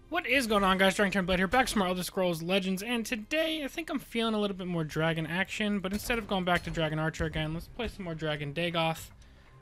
What is going on, guys? DragonTamerBlayde here, back from our Elder Scrolls Legends, and today I think I'm feeling a little bit more dragon action, but instead of going back to Dragon Archer again, let's play some more Dragon Dagoth.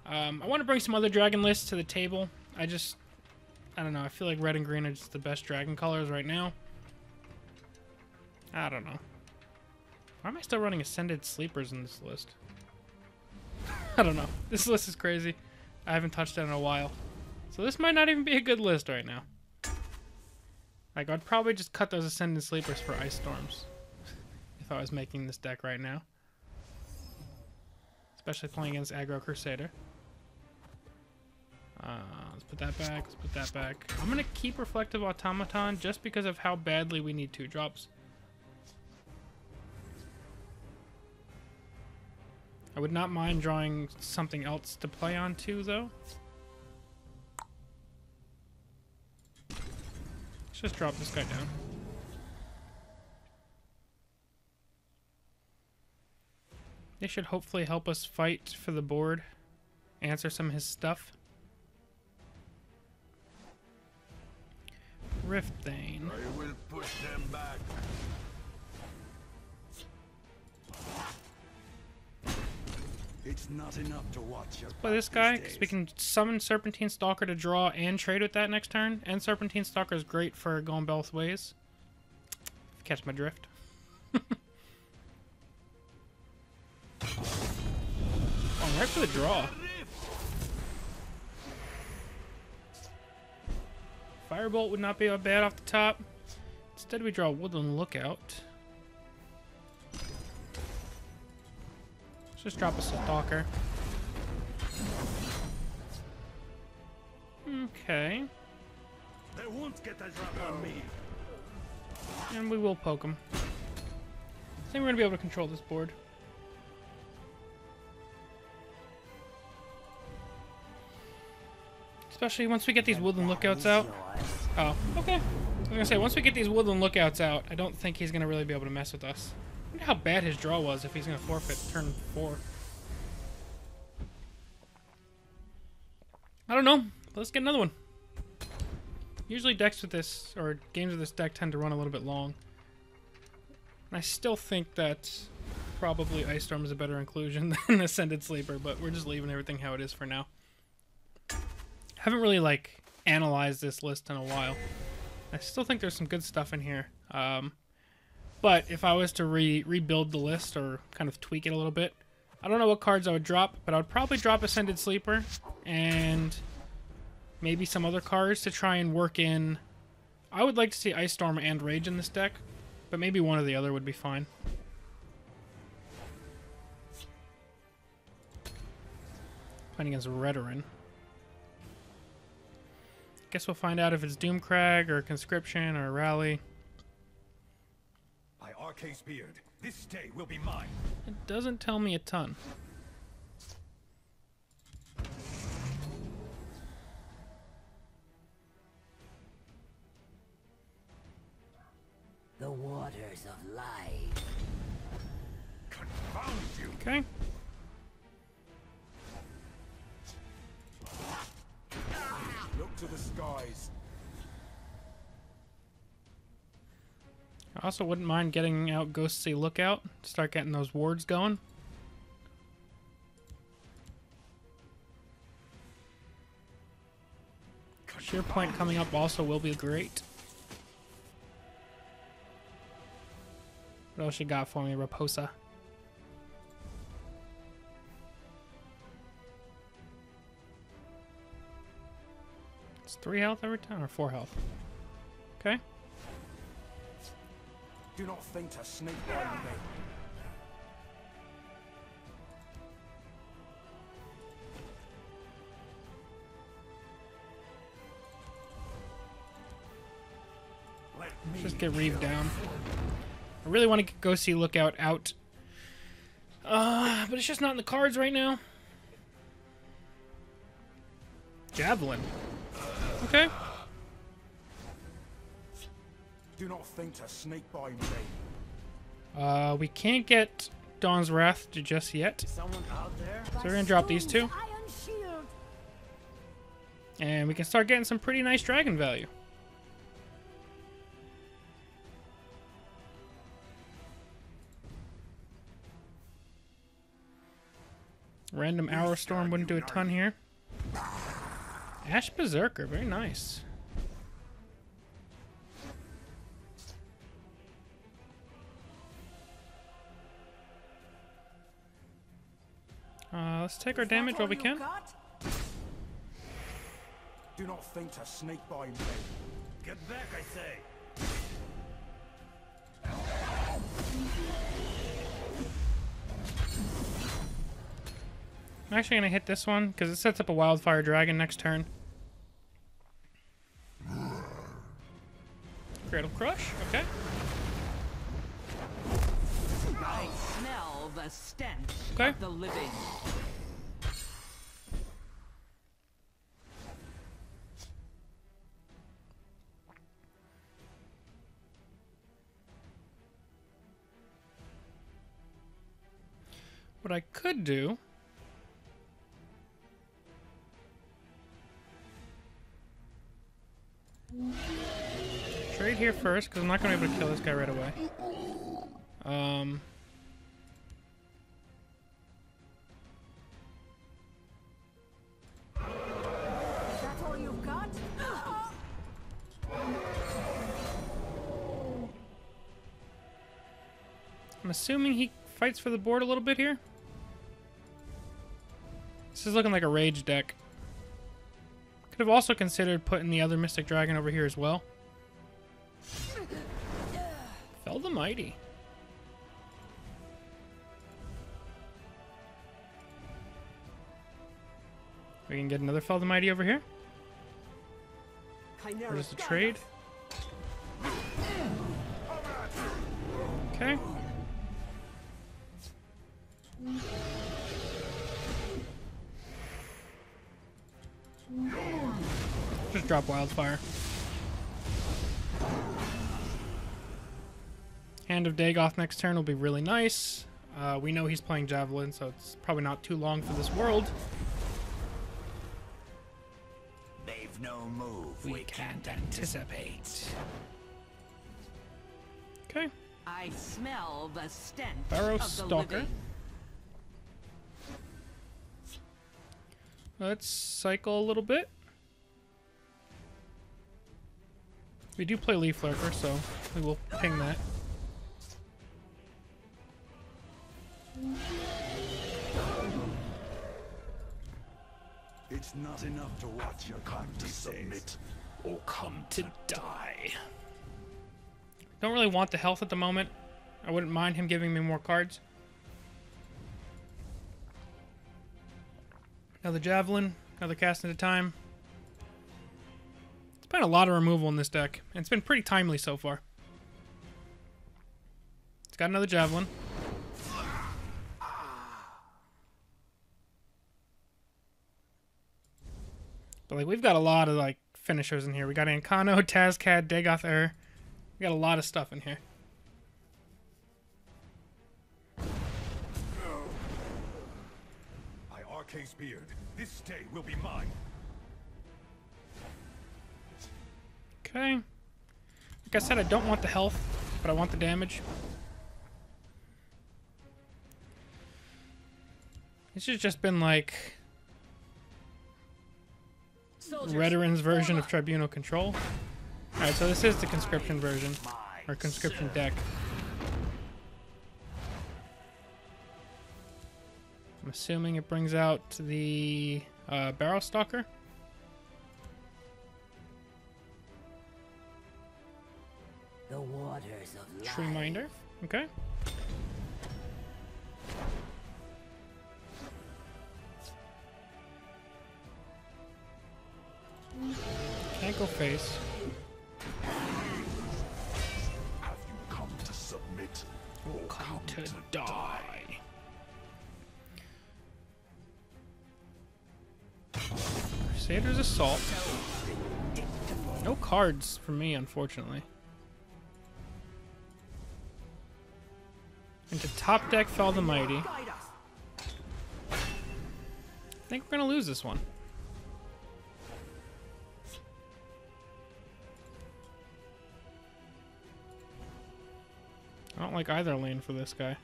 I want to bring some other dragon lists to the table. I don't know, I feel like red and green are just the best dragon colors right now. I don't know. Why am I still running Ascended Sleepers in this list? I don't know. This list is crazy. I haven't touched it in a while. So this might not even be a good list right now. Like, I'd probably just cut those Ascended Sleepers for Ice Storms if I was making this deck right now. Especially playing against Aggro Crusader. Let's put that back, let's put that back. I'm going to keep Reflective Automaton just because of how badly we need 2-drops. I would not mind drawing something else to play on too, though. Let's just drop this guy down. They should hopefully help us fight for the board. Answer some of his stuff. Riftbane. I will push them back. It's not enough to watch your Play this guy because we can summon Serpentine Stalker to draw and trade with that next turn. And Serpentine Stalker is great for going both ways. Catch my drift. Oh, right for the draw. Firebolt would not be bad off the top. Instead, we draw Woodland Lookout. Let's just drop us a Stalker. Okay. They won't get a drop on me. And we will poke him. I think we're going to be able to control this board. Especially once we get these Woodland Lookouts out. Oh, okay. I was going to say, once we get these Woodland Lookouts out, I don't think he's going to really be able to mess with us. I wonder how bad his draw was if he's going to forfeit turn 4. I don't know. Let's get another one. Usually decks with this, or games with this deck tend to run a little bit long. And I still think that probably Ice Storm is a better inclusion than Ascended Sleeper, but we're just leaving everything how it is for now. Haven't really, like, analyzed this list in a while. I still think there's some good stuff in here. But if I was to rebuild the list or kind of tweak it a little bit, I don't know what cards I would drop, but I would probably drop Ascended Sleeper and maybe some other cards to try and work in. I would like to see Ice Storm and Rage in this deck, but maybe one or the other would be fine. Playing against Redoran. Guess we'll find out if it's Doomcrag or Conscription or Rally. By Arcade's beard, this day will be mine. It doesn't tell me a ton. The waters of life. Confound you! Okay. Look to the skies. I also wouldn't mind getting out Ghostly Lookout to start getting those wards going. Sheer Point coming up also will be great. What else you got for me, Raposa? It's 3 health every time, or 4 health? Okay. Do not think to sneak by me. Let's just get Reeve down. I really want to get Ghostly Lookout out. But it's just not in the cards right now. Javelin. Okay. Do not think to sneak by me. We can't get Dawn's Wrath just yet. Someone out there? So we're gonna drop these two. And we can start getting some pretty nice dragon value. Random Arrow Storm wouldn't do a ton here. Ash Berserker, very nice. Let's take our damage while we can. Do not think to sneak by me. Get back, I say. I'm actually going to hit this one because it sets up a Wildfire Dragon next turn. Cradle Crush, okay. I smell the stench Okay. of the living. What I could do... Trade here first, because I'm not going to be able to kill this guy right away. Is that all you've got? I'm assuming he fights for the board a little bit here. This is looking like a rage deck. Could have also considered putting the other Mystic Dragon over here as well. Fell the Mighty. We can get another Fell the Mighty over here. Or just a trade. Okay. Just drop Wildfire. Hand of Dagoth next turn will be really nice. We know he's playing Javelin, so it's probably not too long for this world. They've no move We can't anticipate. Okay. I smell the stench Barrow of the Stalker. living. Let's cycle a little bit. We do play Leaf Lurker, so we will ping that. It's not enough to watch your come to submit Or come to die. Don't really want the health at the moment. I wouldn't mind him giving me more cards. Another Javelin, another cast at a time. It's been a lot of removal in this deck, and it's been pretty timely so far. It's got another Javelin. But like, we've got a lot of like finishers in here. We got Ancano, Tazcad, Dagoth Ur. We got a lot of stuff in here. by Arca's beard. This stay will be mine. Okay. Like I said, I don't want the health, but I want the damage. This has just been like Redoran's version of Tribunal Control. Alright, so this is the conscription version, or conscription deck. I'm assuming it brings out the Barrow Stalker. The waters of life. Tree Minder. Okay. Can't go face. Have you come to submit or Come to die. Crusader's Assault. No cards for me, unfortunately. Into top deck Fell the Mighty. I think we're gonna lose this one. I don't like either lane for this guy.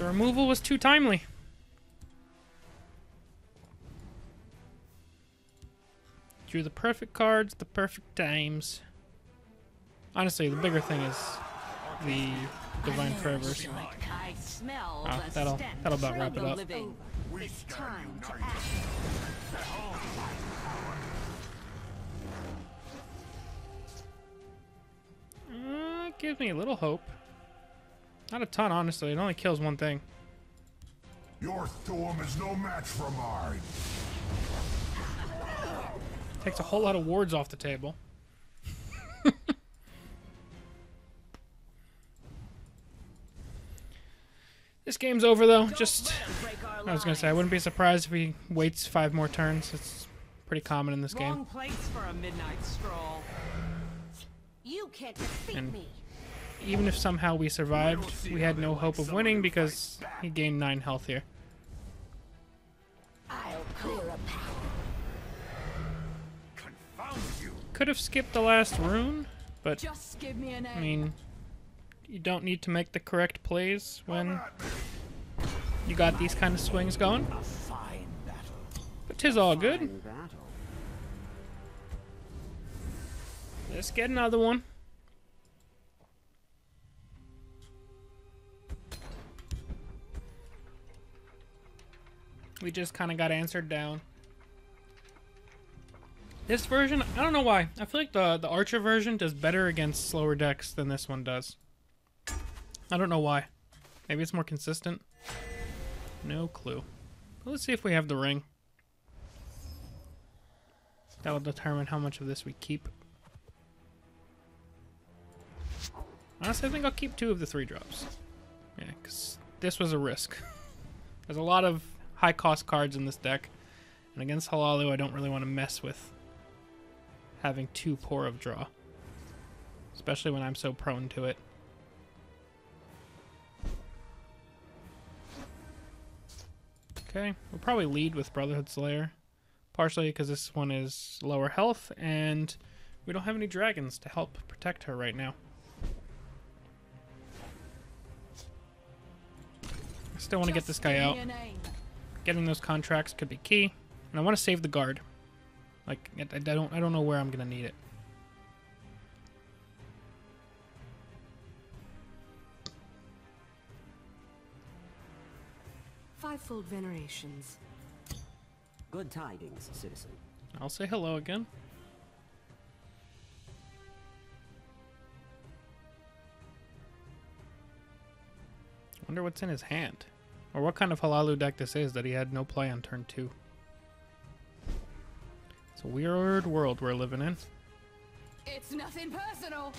The removal was too timely. Drew the perfect cards, the perfect times. Honestly, the bigger thing is the Divine Fervors. I smell Oh, the that'll stench about wrap of it the up. living. It's time to act. Gives me a little hope. Not a ton, honestly. It only kills one thing. Your storm is no match for mine. Takes a whole lot of wards off the table. This game's over, though. Just, I was gonna say, I wouldn't be surprised if he waits 5 more turns. It's pretty common in this game. Wrong place for a midnight stroll. You can't defeat And me. even if somehow we survived, we had no hope of winning because he gained 9 health here. I'll clear a path. Confound you. Could have skipped the last rune, but Just give me an I mean, you don't need to make the correct plays when you got these kind of swings going. A fine battle. But 'tis all good. Let's get another one. We just kind of got answered down. This version, I don't know why. I feel like the Archer version does better against slower decks than this one does. I don't know why. Maybe it's more consistent. No clue. But let's see if we have the ring. That will determine how much of this we keep. Honestly, I think I'll keep 2 of the 3 drops. Yeah, because this was a risk. There's a lot of high-cost cards in this deck. And against Halalu, I don't really want to mess with having too poor of draw. Especially when I'm so prone to it. Okay, we'll probably lead with Brotherhood Slayer. Partially because this one is lower health, and we don't have any dragons to help protect her right now. I still want to get this guy out. Getting those contracts could be key, and I want to save the guard. Like, I don't know where I'm gonna need it. Fivefold venerations. Good tidings, citizen. I'll say hello again. Wonder what's in his hand. Or what kind of Halalu deck this is that he had no play on turn 2. It's a weird world we're living in. It's nothing personal.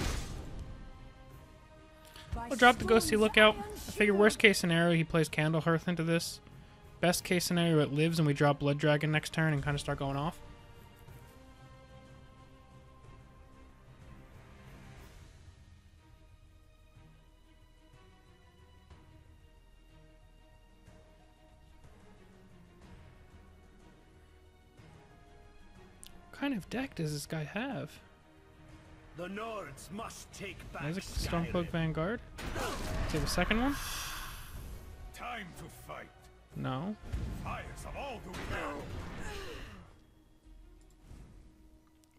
I'll drop the Ghostly Lookout. I figure worst case scenario he plays Candlehearth into this. Best case scenario it lives and we drop Blood Dragon next turn and kind of start going off. What kind of deck does this guy have? The Nords must take back There's a Skyrim. Stormcloak Vanguard. Do you have a second one? Time to fight. No. Fires of all the world.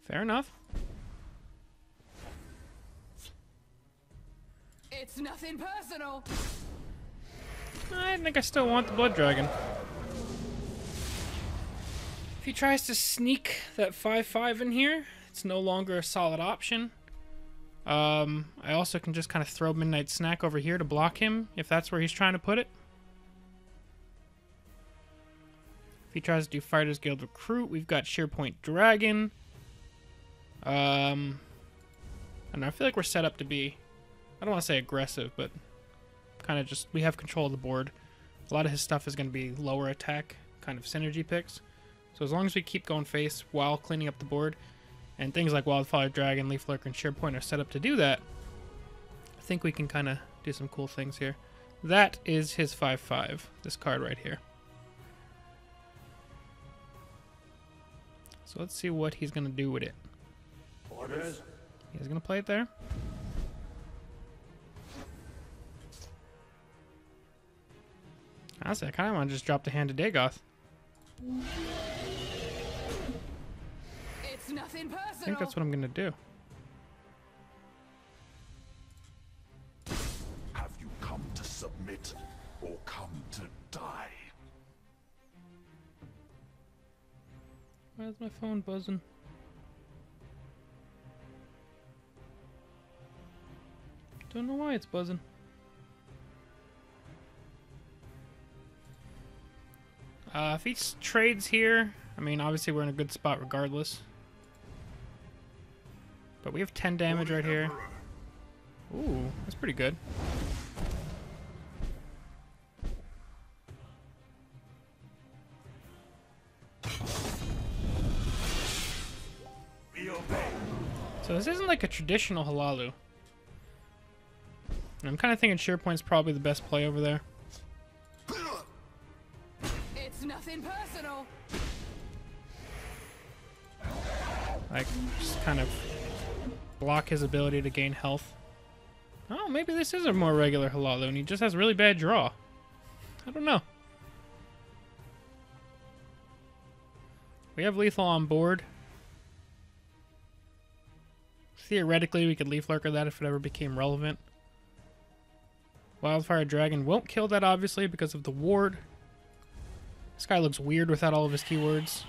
Fair enough. It's nothing personal. I think I still want the Blood Dragon. If he tries to sneak that 5/5 in here, it's no longer a solid option. I also can just kind of throw Midnight Snack over here to block him, if that's where he's trying to put it. If he tries to do Fighters Guild Recruit, we've got Shearpoint Dragon. And I feel like we're set up to be, I don't want to say aggressive, but kind of just, we have control of the board. A lot of his stuff is going to be lower attack, kind of synergy picks. So as long as we keep going face while cleaning up the board, and things like Wildfire Dragon, Leaf Lurker, and Shearpoint are set up to do that, I think we can kind of do some cool things here. That is his 5/5, this card right here. So let's see what he's going to do with it. Orders? He's going to play it there. Honestly, I kind of want to just drop the Hand of Dagoth. It's nothing personal. I think that's what I'm gonna do. Have you come to submit or come to die? Why is my phone buzzing? Don't know why it's buzzing. If he trades here, I mean, obviously we're in a good spot regardless. But we have 10 damage right here. Ooh, that's pretty good. So this isn't like a traditional Halalu. And I'm kind of thinking SharePoint's probably the best play over there. It's nothing personal. Like, just kind of block his ability to gain health. Oh, maybe this is a more regular Halalu and he just has really bad draw. I don't know. We have lethal on board. Theoretically, we could Leaf Lurker that if it ever became relevant. Wildfire Dragon won't kill that, obviously, because of the ward. This guy looks weird without all of his keywords.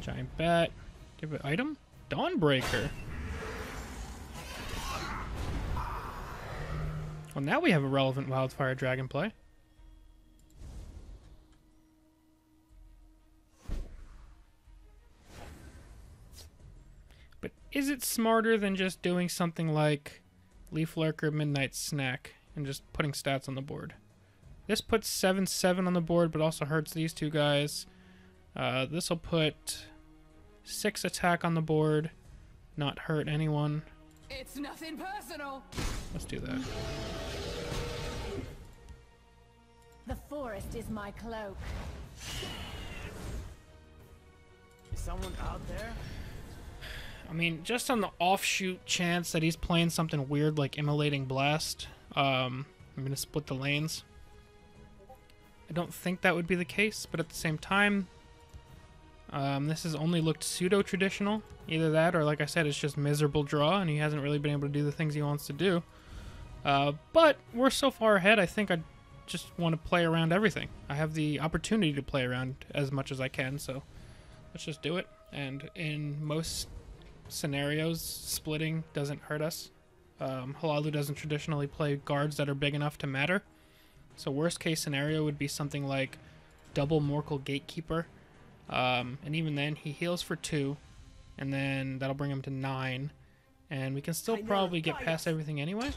Giant Bat. Give it item? Dawnbreaker. Well, now we have a relevant Wildfire Dragon play. But is it smarter than just doing something like Leaf Lurker, Midnight Snack, and just putting stats on the board? This puts 7/7 on the board, but also hurts these two guys. This will put 6 attack on the board, not hurt anyone. It's nothing personal. Let's do that. The forest is my cloak. Is someone out there? I mean, just on the offshoot chance that he's playing something weird like Immolating Blast, I'm going to split the lanes. I don't think that would be the case, but at the same time, this has only looked pseudo-traditional. Either that, or like I said, it's just miserable draw, and he hasn't really been able to do the things he wants to do. But we're so far ahead, I think I just want to play around everything. I have the opportunity to play around as much as I can, so let's just do it. And in most scenarios, splitting doesn't hurt us. Halalu doesn't traditionally play guards that are big enough to matter. So worst case scenario would be something like double Morkel Gatekeeper. And even then, he heals for 2, and then that'll bring him to 9. And we can still probably get past everything anyway.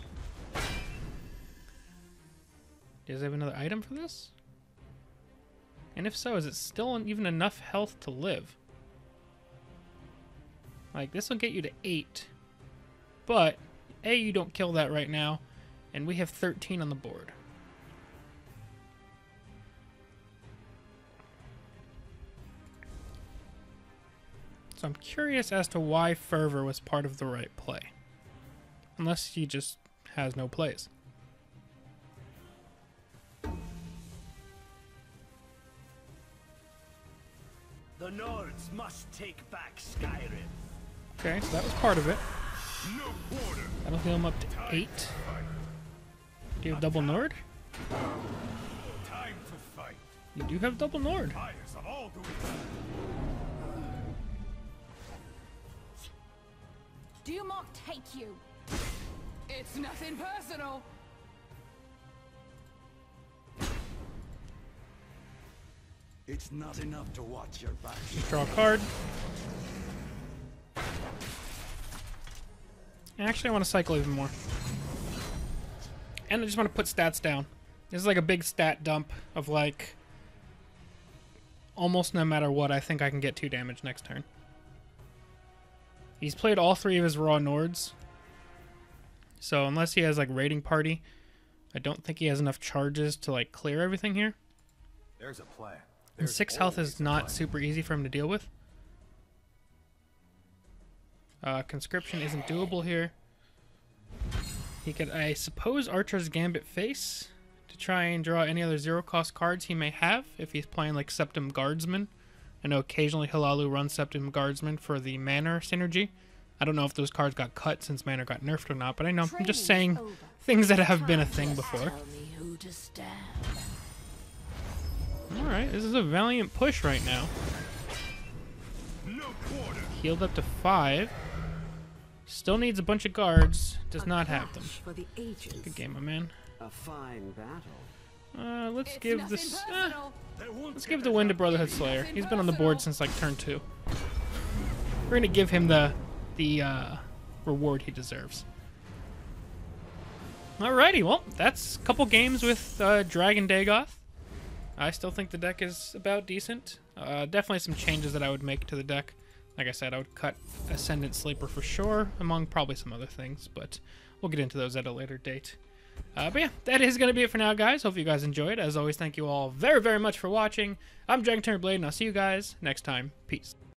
Does he have another item for this? And if so, is it still even enough health to live? Like, this will get you to 8. But, A, you don't kill that right now, and we have 13 on the board. So I'm curious as to why Fervor was part of the right play. Unless he just has no plays. The Nords must take back Skyrim. Okay, so that was part of it. No order. That'll heal him up to 8. Do you have double Nord? Time to fight. You do have double Nord. Fires of all doing. Dumont take you. It's nothing personal. It's not enough to watch your back. Just draw a card. Actually, I want to cycle even more. And I just want to put stats down. This is like a big stat dump of like... almost no matter what, I think I can get 2 damage next turn. He's played all 3 of his raw Nords. So unless he has like Raiding Party, I don't think he has enough charges to like clear everything here. There's a plan. And 6 health is not super easy for him to deal with. Conscription isn't doable here. He could, I suppose, Archer's Gambit face to try and draw any other zero-cost cards he may have if he's playing like Septim Guardsman. I know occasionally Hilalu runs Septim Guardsman for the Manor synergy. I don't know if those cards got cut since Manor got nerfed or not, but I know I'm just saying things that have been a thing before. Alright, this is a valiant push right now. Healed up to 5. Still needs a bunch of guards. Does not have them. Good game, my man. A fine battle. Let's give this. Let's give the win to Brotherhood Slayer. He's been on the board since like turn 2. We're gonna give him the reward he deserves. Alrighty, well, that's a couple games with Dragon Dagoth. I still think the deck is about decent. Definitely some changes that I would make to the deck. Like I said, I would cut Ascendant Sleeper for sure, among probably some other things, but we'll get into those at a later date. But yeah, that is going to be it for now, guys. Hope you guys enjoyed. As always, thank you all very, very much for watching. I'm DragonTamerBlayde, and I'll see you guys next time. Peace.